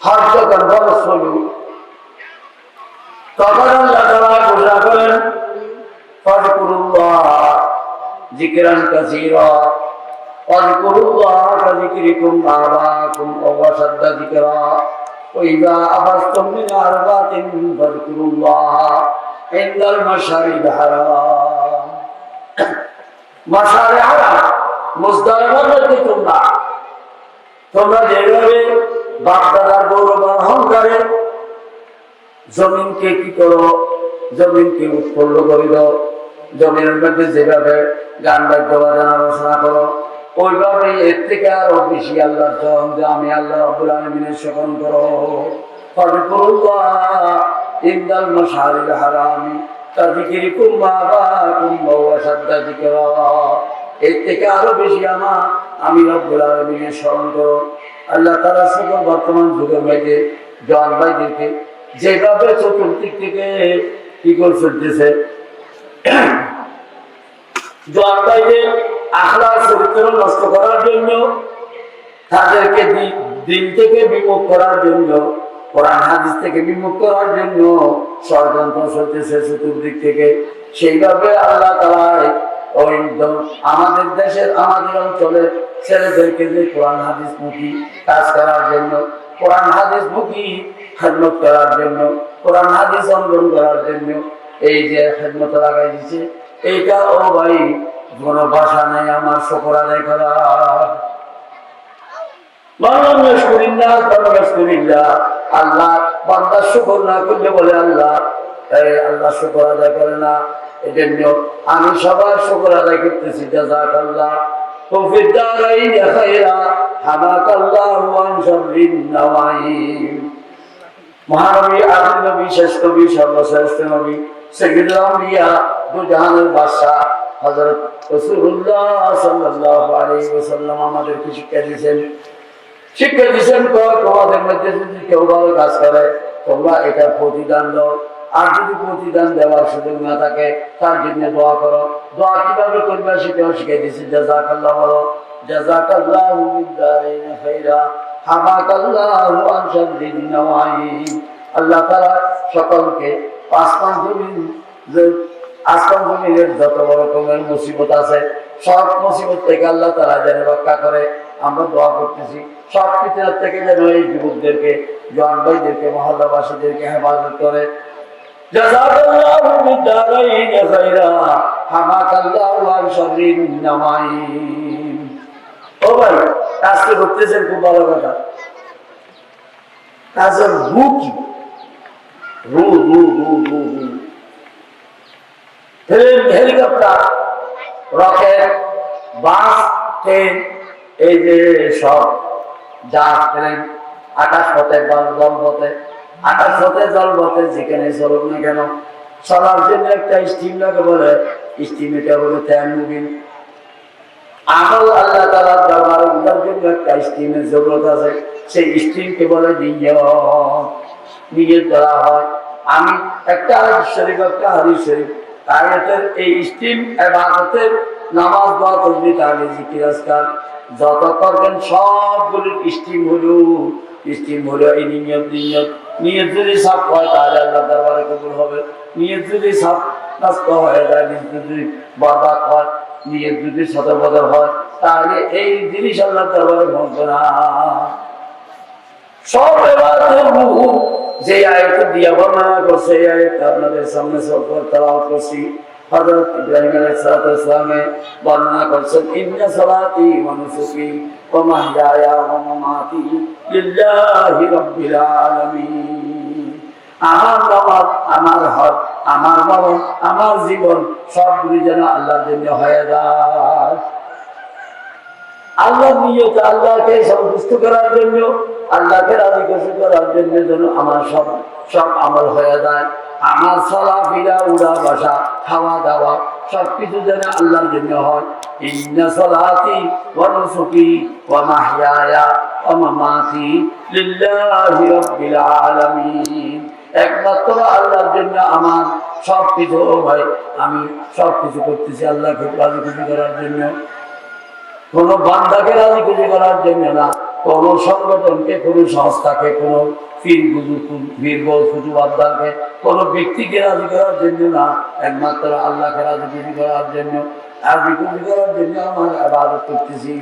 হজ যখন ফরজ হলো তখন আল্লাহ তাআলা ঘোষণা করেন ফাযকুরুল্লাহ যিকরান কাসীরা ফাযকুরুল্লাহ কাযিকরিকুম আবাকুম ওয়া আশাদ্দা যিকরা ওয়া ইযা আফাসতুম মিন আরবাতিন ফাযকুরুল্লাহ ইনদাল মাশারিল হারাম। মাশারিল হারাম মুজদালিফার মধ্যে তোমরা যেভাবে বাপ-দাদার গৌরব অহংকারে জমিনকে কি করো, জমিনকে উৎফুল্ল করে দাও, জমিনের মধ্যে যেভাবে গান বাদ্য বাজনা রচনা করো, ওইভাবে এর থেকে আরো বেশি আল্লাহর জন্য যে আমি আল্লাহ রাব্বুল আলামিনের স্মরণ করো। ফাযকুরুল্লাহ ইনদাল মাশারিল হারাম কাযিকরিকুম আবাকুম ওয়া আশাদ্দা যিকরা। এর থেকে আরো বেশি আমি রাব্বুল আলামিনের স্মরণ করো। আল্লাহ তাআলা সকল বর্তমান যুগের মধ্যে জওয়ান ভাইদেরকে যেভাবে চতুর্দিক থেকে কি করে চলতেছে, জওয়ান ভাইদের আখলাক চরিত্র নষ্ট করার জন্য, তাদেরকে দিন থেকে বিমুখ করার জন্য, কোরআন হাদিস থেকে বিমুখ করার জন্য ষড়যন্ত্র চলতেছে চতুর্দিক থেকে। সেইভাবে আল্লাহ তাআলা আমাদের দেশের আমাদের অঞ্চলের ছেলেদেরকে যে কোরআন হাদিস মুখী কাজ করার জন্য, কোরআন হাদিস মুখী খেদমত করার জন্য, কোরআন হাদিস অঙ্গন করার জন্য এই যে খেদমত লাগাই দিচ্ছে, এইটা ও ভাই কোনো ভাষা নেই আমার শুকর আদায় করা। আল্লাহ বান্দার শুকর না করলে বলে আল্লাহ আল্লাহ শুকর আদায় করে না। এই জন্য আমি সবার শুকর আদায় করতেছি। জাযাকাল্লাহ ফিদ দারাইন খায়রা হামাকাল্লাহু আন শাররিন নাওয়াইম। মহানবী আখির নবী, শেষ নবী, সর্বশ্রেষ্ঠ নবী, সাইয়্যিদুল আম্বিয়া, দুজাহানের বাদশা হযরত রাসূলুল্লাহ সাল্লাল্লাহু আলাইহি ওয়াসাল্লাম আমাদেরকে শিক্ষা দিয়েছেন তোমাদের মধ্যে যদি কেউ ভালো কাজ করে তোমরা এটার প্রতিদান দাও, আর যদি প্রতিদান দেওয়ার সুযোগ না থাকে তার জন্য দোয়া করো। দোয়া কিভাবে করবে সেটাও শিখিয়ে দিয়েছে। জাযাকাল্লাহ বলো, জাযাকাল্লাহু মিন দারিন খায়রা হামাকাল্লাহু আন শাররিন নাওয়াইম। আল্লাহ তাআলা সকলকে আসমান জমিনের যত রকমের মুসিবত আছে সব মুসিবত থেকে আল্লাহ তাআলা যেন রক্ষা করে। আমরা দোয়া করতেছি সব ফিতনার থেকে যেন এই যুবকদেরকে, জওয়ান ভাইদেরকে, মহল্লাবাসীদেরকে হেফাজত করে। জাযাকাল্লাহু মিন দারাইন খায়রা হামাকাল্লাহু আন শাররিন নাওয়াইম। ও ভাই, কাজটা করতেছেন খুব ভালো কথা। কাজের রু কি? রু রু রু রু রু হেলিকপ্টার, রকেট, বাস, ট্রেন, এই যে সব জাহাজ, ট্রেন, আকাশ পথে, জল পথে, আকাশ পথে, জল পথে, যেখানে চলুক না কেন চলার জন্য একটা স্টিম লাগে বলে, স্টিম এটা বলে তেমন আমল আল্লাহ তাআলার দরবারে উঠার জন্য একটা স্টিমের জরুরত আছে। সেই স্টিমকে বলে নিয়ত দেওয়া হয়। আমি একটা হাদিস শরীফ, একটা হাদিস শরীফ আয়াতের এই স্টিম ইবাদতের নামাজ, দোয়া, তাসবিহ, তাহলিল, জিকির, আজকার যত করবেন সবগুলোর স্টিম হলো এই নিয়ত যদি সাফ হয় তাহলে আল্লাহ দরবারে কবুল হবে। নিয়ত যদি সাফ নষ্ট হয়ে যায়, যদি বরবাদ হয়, নিয়ত যদি শতবদল হয় তাহলে এই জিনিস আল্লাহ দরবারে পৌঁছবে না। সব ইবাদতের রূহ যে আয়াত দিয়া বর্ণনা করছে, এই আয়াত আপনাদের সামনে তেলাওয়াত করছি। হযরত ইব্রাহিম আলাইহিস সালামে বর্ণনা করছেন, ইন্না সালাতি ওয়া নুসুকি ওয়া মাহইয়ায়া ওয়া মামাতি লিল্লাহি রাব্বিল আলামিন। আমার নামাজ, আমার হজ, আমার মরণ, আমার জীবন সবগুলি যেন আল্লাহর জন্য হয়ে যায়। আল্লাহ নিয়ত, আল্লাহকে সন্তুষ্ট করার জন্য, আল্লাহকে রাজি খুশি করার জন্য যেন আমার সব আমল হয়ে যায়। আমার চলাফেরা, উড়া বসা, খাওয়া দাওয়া সবকিছু যেন আল্লাহর জন্য হয়। ইন্না সলাতি ওয়া নুসুকি ওয়া মাহইয়ায়া ওয়া মামাতি লিল্লাহি রাব্বিল আলামিন। একমাত্র আল্লাহর জন্য আমার সবকিছু। ভাই, আমি সবকিছু করতেছি আল্লাহকে রাজি খুশি করার জন্য, কোন বান্দাকে রাজি খুশি করার জন্য না। কোন সংগঠনকে, কোন সংস্থাকে, কোন ফুজুবাদকে, কোন ব্যক্তিকে রাজি করার জন্য না, একমাত্র আল্লাহকে রাজি খুশি করার জন্য। রাজি খুশি করার জন্য আমার ইবাদত করতেছি।